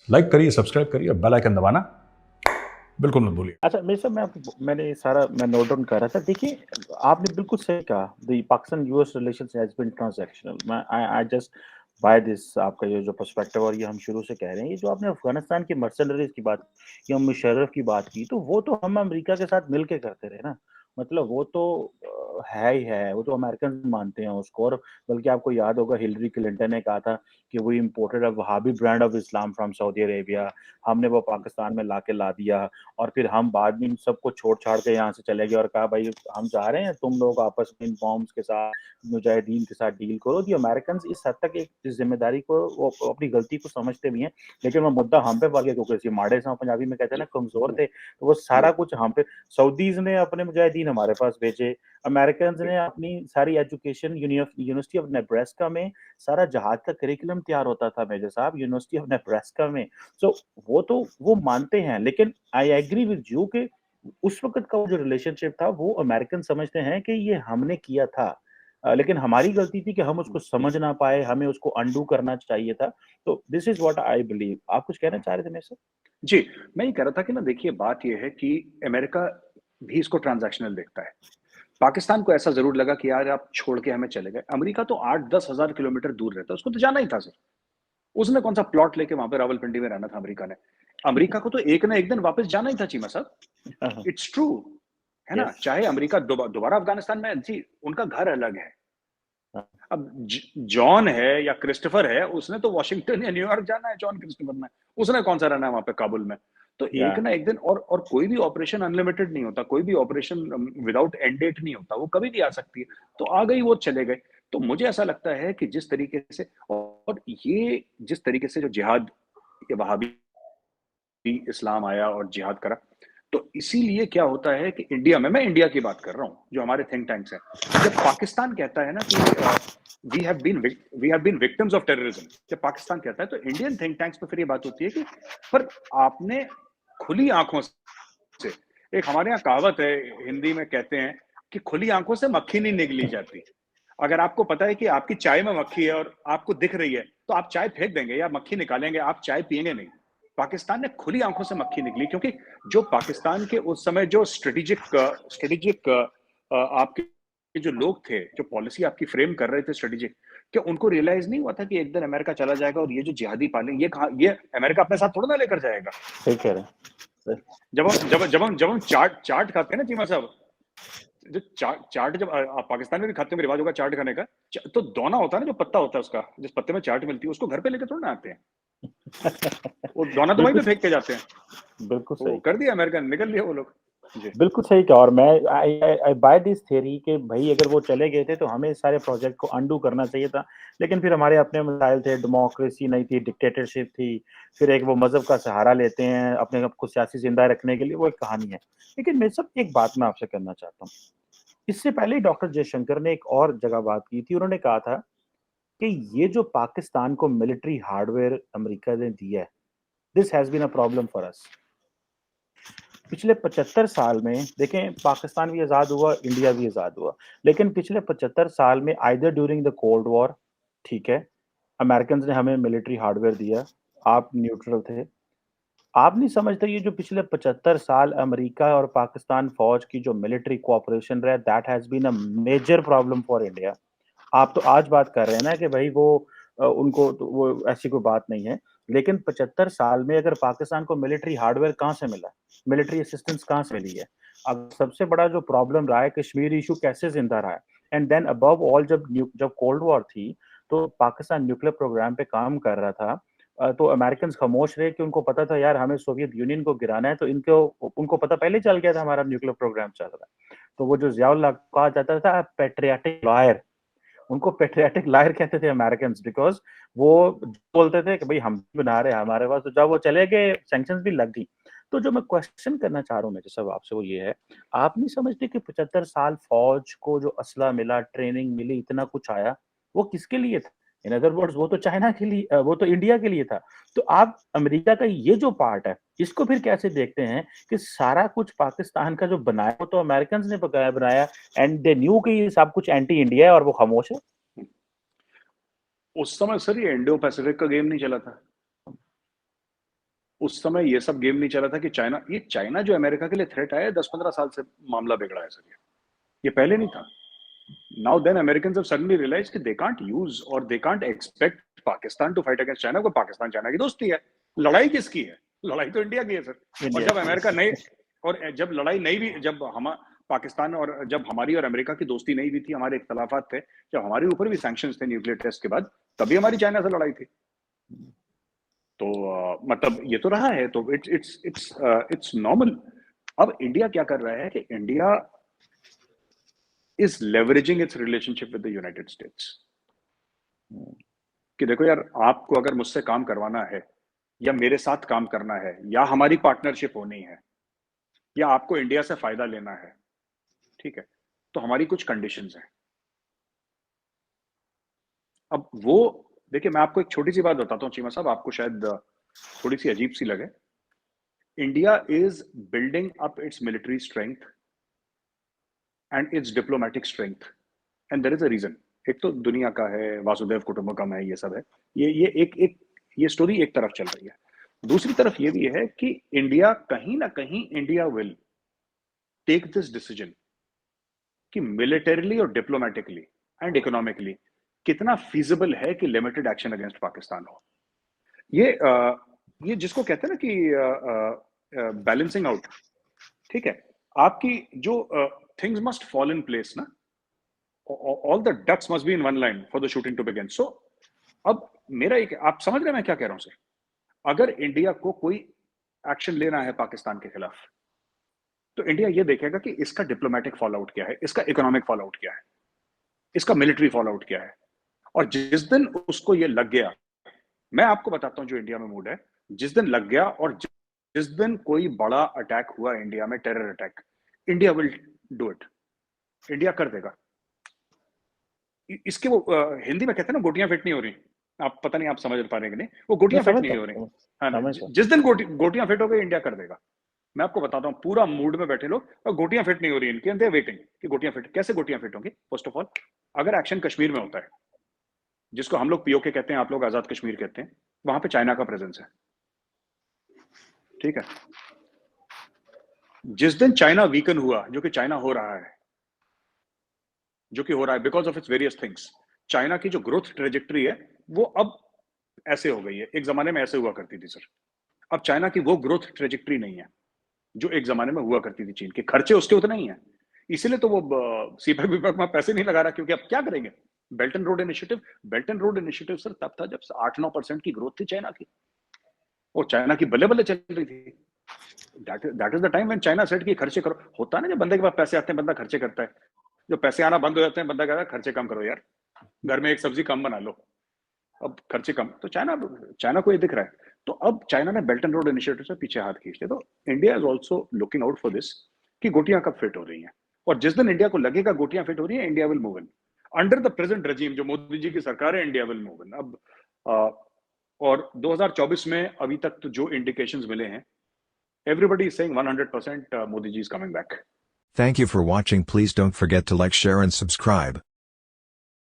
Like करिए, subscribe करिए, bell icon दबाना बिल्कुल मत भूलिए। अच्छा मेरे साहब, मैं नोट डाउन कर रहा था। देखिए, आपने बिल्कुल सही कहा, the Pakistan US relations has been transactional. मैं आई जस्ट बाय दिस, आपका ये जो पर्सपेक्टिव, और ये हम शुरू से कह रहे हैं। ये जो आपने अफगानिस्तान के मर्सनरीज की बात या मुशर्रफ की बात की, तो वो तो हम अमेरिका के साथ मिलके करते रहे ना। मतलब वो तो है ही है, वो तो अमेरिकन मानते हैं उसको। और बल्कि आपको याद होगा, हिलरी क्लिंटन ने कहा था कि वो imported a Wahhabi brand of Islam from Saudi Arabia. हमने वो पाकिस्तान में ला दिया। और फिर हम बाद में इन सबको छोड़ छाड़ के यहाँ से चले गए और कहा भाई हम चाह रहे हैं तुम लोग आपस में इन बॉम्ब्स के साथ, मुजाहिदीन के साथ डील करो। दी अमेरिकन इस हद तक एक इस जिम्मेदारी को, वो अपनी गलती को समझते भी हैं। लेकिन वो मुद्दा हम पे पड़ गया, क्योंकि माड़े से पंजाबी में कहते हैं ना, कमजोर थे, तो वो सारा कुछ हम पे। सऊदीज ने अपने मुजाहिदीन हमारे पास भेजे। अमेरिकन ने अपनी सारी एजुकेशन यूनिवर्सिटी ऑफ नेब्रास्का में, सारा जहाज का करिकुलम तैयार होता था मेजर साहब, यूनिवर्सिटी ऑफ नेब्रास्का में। सो वो तो वो मानते हैं, लेकिन आई एग्री विद यू कि उस वक्त का वो जो रिलेशनशिप था, वो अमेरिकन समझते हैं कि ये हमने किया था। लेकिन हमारी गलती थी कि हम उसको समझ ना पाए, हमें उसको अंडू करना चाहिए था। तो this is what I believe. आप कुछ कहना चाह रहे थे मेरे से? जी, मैं ये कह रहा था कि ना, देखिए बात ये है कि अमेरिका भी इसको ट्रांजैक्शनल देखता है। पाकिस्तान को ऐसा ज़रूर लगा कि यार आप छोड़ के हमें चले गए। अमेरिका तो 8-10 हज़ार किलोमीटर दूर रहता है, उसको तो जाना ही था सिर्फ। उसने कौन-सा प्लॉट लेके वहाँ पे रावलपिंडी में रहना था अमेरिका ने। अमेरिका को तो एक ना एक दिन वापस जाना ही था चीमा साहब। इट्स ट्रू, है ना? यस। चाहे अमेरिका दोबारा अफ़गानिस्तान में, जी, उनका घर अलग है। अब जॉन है या क्रिस्टोफर है, उसने तो वॉशिंगटन या न्यूयॉर्क जाना है, जॉन क्रिस्टोफर ने। उसने कौन सा रहना है वहाँ पे काबुल में। तो या एक ना एक दिन, और कोई भी ऑपरेशन अनलिमिटेड नहीं होता, कोई भी ऑपरेशन विदाउट एंड डेट नहीं होता, वो कभी भी आ सकती है। तो आ गई, वो चले गए। तो मुझे ऐसा लगता है कि जिस तरीके से, और ये जिस तरीके से जो जिहाद, ये वहाबी इस्लाम आया और जिहाद करा, तो इसीलिए क्या होता है कि इंडिया में, मैं इंडिया की बात कर रहा हूँ, जो हमारे थिंक टैंक्स हैं, जब पाकिस्तान कहता है ना कि we have been victims of terrorism, जब पाकिस्तान कहता है, तो इंडियन थिंक टैंक्स पे फिर ये बात होती है कि पर आपने खुली आंखों से, एक हमारे यहाँ कहावत है, हिंदी में कहते हैं कि खुली आंखों से मक्खी नहीं निगली जाती। अगर आपको पता है कि आपकी चाय में मक्खी है और आपको दिख रही है, तो आप चाय फेंक देंगे या मक्खी निकालेंगे, आप चाय पिएंगे नहीं। पाकिस्तान ने खुली आंखों से मक्खी निकली, क्योंकि जो पाकिस्तान के उस समय जो स्ट्रेटेजिक आपके जो लोग थे, जो पॉलिसी आपकी फ्रेम कर रहे थे स्ट्रेटेजिक, क्या उनको रियलाइज नहीं हुआ था कि एक दिन अमेरिका चला जाएगा और ये जो जिहादी पालेंगे, ये अमेरिका अपने साथ थोड़ा ना लेकर जाएगा। सही कह रहे हैं। जब हम चाट चाट खाते हैं ना चीमा साहब, जो चाट चाट जब पाकिस्तान में भी खाते हैं, रिवाज होगा चाट खाने का। तो दोना होता है ना, जो पत्ता होता है उसका, जिस पत्ते में चाट मिलती है, उसको घर पे लेके थोड़ा ना आते हैं। वो दोना तो वहीं पे बिल्कुल, फेंक के जाते हैं। बिल्कुल वो सही। कर दिया अमेरिकन, निकल लिया वो लोग। जी। बिल्कुल सही कहा। और मैं आई बाय दिस थ्योरी कि भाई अगर वो चले गए थे तो हमें इस सारे प्रोजेक्ट को अंडू करना चाहिए था। लेकिन फिर हमारे अपने मसाइल थे, डेमोक्रेसी नहीं थी, डिक्टेटरशिप थी। फिर एक वो मजहब का सहारा लेते हैं अपने आप को सियासी जिंदा रखने के लिए, वो एक कहानी है। लेकिन मैं सब एक बात मैं आपसे करना चाहता हूँ। इससे पहले डॉक्टर जयशंकर ने एक और जगह बात की थी। उन्होंने कहा था कि ये जो पाकिस्तान को मिलिट्री हार्डवेयर अमेरिका ने दिया है, this has been a problem for us. पिछले 75 साल में देखें, पाकिस्तान भी आज़ाद हुआ, इंडिया भी आज़ाद हुआ। लेकिन पिछले 75 साल में either during the cold war, ठीक है, अमेरिकन ने हमें मिलिट्री हार्डवेयर दिया, आप न्यूट्रल थे। आप नहीं समझते ये जो पिछले 75 साल अमेरिका और पाकिस्तान फौज की जो मिलिट्री कोऑपरेशन रहा, that has been a major problem for India. आप तो आज बात कर रहे हैं ना कि भाई वो उनको तो वो ऐसी कोई बात नहीं है। लेकिन 75 साल में अगर पाकिस्तान को मिलिट्री हार्डवेयर कहाँ से मिला? मिलिट्री असिस्टेंस कहाँ से मिली है? अब सबसे बड़ा जो प्रॉब्लम रहा है, कश्मीर इशू कैसे जिंदा रहा है? एंड देन अबव ऑल, जब कोल्ड वॉर थी, तो पाकिस्तान न्यूक्लियर प्रोग्राम पे काम कर रहा था। तो अमेरिकन खामोश रहे कि उनको पता था यार हमें सोवियत यूनियन को गिराना है, तो इनको उनको पता पहले चल गया था हमारा न्यूक्लियर प्रोग्राम चल रहा है। तो वो जो जियाउल हक कहा जाता था पैट्रियाटिक लॉयर, उनको पेट्रियाटिक लायर कहते थे अमेरिकन, बिकॉज वो बोलते थे कि भाई हम बना रहे हैं हमारे पास। तो जब वो चले गए, सैंक्शंस भी लग गई। तो जो मैं क्वेश्चन करना चाह रहा हूँ मैं जैसा आपसे, वो ये है, आप नहीं समझते कि 75 साल फौज को जो असला मिला, ट्रेनिंग मिली, इतना कुछ आया, वो किसके लिए था? इन अदर वर्ड्स, वो तो चाइना के लिए, वो तो इंडिया के लिए था। तो आप अमेरिका का ये जो पार्ट है, इसको फिर कैसे देखते हैं कि सारा कुछ पाकिस्तान का जो बनाया वो तो अमेरिकन ने बनाया, एंड दे न्यू कि ये सब कुछ एंटी इंडिया है और वो खामोश है? उस समय सर ये इंडो पैसिफिक का गेम नहीं चला था। उस समय ये सब गेम नहीं चला था कि चाइना जो अमेरिका के लिए थ्रेट आया 10-15 साल से मामला बिगड़ा है सर। ये पहले नहीं था। Now then Americans have suddenly realised कि दे कांट यूज और they can't expect Pakistan to fight against China, को पाकिस्तान चाइना की दोस्ती है। लड़ाई किसकी है? लड़ाई तो इंडिया की है सर। और इंडिया जब अमेरिका नहीं, और जब लड़ाई नहीं भी, जब हम पाकिस्तान और जब हमारी और अमेरिका की दोस्ती नहीं भी थी, हमारे इख्तलाफात थे, जब हमारे ऊपर भी सैंक्शंस थे न्यूक्लियर टेस्ट के बाद, तभी हमारी चाइना से लड़ाई थी। तो मतलब ये तो रहा है, तो इट्स नॉर्मल। अब इंडिया क्या कर रहा है कि India is leveraging it's relationship with the United states, कि देखो यार, आपको अगर मुझसे काम करवाना है या मेरे साथ काम करना है या हमारी पार्टनरशिप होनी है या आपको इंडिया से फायदा लेना है, ठीक है, तो हमारी कुछ कंडीशंस हैं। अब वो देखिए, मैं आपको एक छोटी सी बात बताता हूँ चीमा साहब, आपको शायद थोड़ी सी अजीब सी लगे। India is building up its military strength and its diplomatic strength, and there is a reason. एक तो दुनिया का है, वासुदेव कुटुंबकम है, ये सब है, ये एक ये स्टोरी एक तरफ चल रही है। दूसरी तरफ ये भी है कि इंडिया कहीं ना कहीं, India will take this decision कि मिलिटरीली और डिप्लोमेटिकली एंड इकोनॉमिकली कितना फीजिबल है कि लिमिटेड एक्शन अगेंस्ट पाकिस्तान हो। ये जिसको कहते हैं ना कि बैलेंसिंग आउट, ठीक है, आपकी जो things must fall in place ना, all the ducks must be in one line for the shooting to begin. So अब मेरा एक, आप समझ रहे हैं मैं क्या कह रहा हूं सर? अगर इंडिया को कोई एक्शन लेना है पाकिस्तान के खिलाफ, तो इंडिया ये देखेगा कि इसका डिप्लोमेटिक फॉलोआउट क्या है, इसका इकोनॉमिक फॉलोआउट क्या है, इसका मिलिट्री फॉलोआउट क्या है। और जिस दिन उसको ये लग गया, मैं आपको बताता हूं जो इंडिया में मूड है, जिस दिन लग गया और जिस दिन कोई बड़ा अटैक हुआ इंडिया में, terror attack, India will do it, India कर देगा। इसके वो हिंदी में कहते हैं ना, गोटियां फिट नहीं हो रही, आप पता नहीं आप समझ पा रहे हैं कि नहीं, वो गोटियां फिट नहीं हो रही है ना, जिस दिन गोटियां फिट हो गई, इंडिया कर देगा। मैं आपको बताता हूँ, पूरा मूड में बैठे लोग, और गोटियां फिट नहीं हो रही इनकी, दे वेटिंग कि गोटियां फिट। कैसे गोटियां फिट होंगी? फर्स्ट ऑफ ऑल, अगर एक्शन कश्मीर में होता है, जिसको हम लोग पीओके कहते हैं, आप लोग आजाद कश्मीर कहते हैं, वहां पे चाइना का प्रेजेंस है, ठीक है। जिस दिन चाइना वीकन हुआ, जो कि चाइना हो रहा है, जो कि हो रहा है because of its various things, China की जो ग्रोथ ट्रेजेक्टरी है वो अब ऐसे हो गई है, एक जमाने में ऐसे हुआ करती थी सर। अब चाइना की वो ग्रोथ ट्रेजेक्टरी नहीं है जो एक जमाने में हुआ करती थी। चीन के खर्चे उसके उतने ही हैं, इसीलिए तो वो सीपैक विपैक में पैसे नहीं लगा रहा, क्योंकि अब क्या करेंगे? Belt and road initiative sir तब था जब 8-9% की ग्रोथ थी चाइना की, और चाइना की बल्ले बल्ले चल रही थी। That is the time when China said कि खर्चे करो। होता है ना, जब बंदे के पास पैसे आते हैं बंदा खर्चे करता है, जो पैसे आना बंद हो जाते हैं बंदा कहता है खर्चे कम करो यार, घर में एक सब्जी कम बना लो, अब खर्चे कम। तो चाइना को ये दिख रहा है, तो अब चाइना ने बेल्ट एंड रोड इनिशिएटिव से पीछे हाथ खींच लिया। तो India is also looking out for this कि गोटियां कब फिट हो रही हैं, और जिस दिन इंडिया को लगेगा गोटियां फिट हो रही है, India will move in under the present regime, जो मोदी जी की सरकार है, इंडिया विल मूव इन। अब और 2024 में अभी तक तो जो इंडिकेशंस मिले हैं, everybody is saying 100% Modi ji is coming back. Thank you for watching. Please don't forget to like, share and subscribe.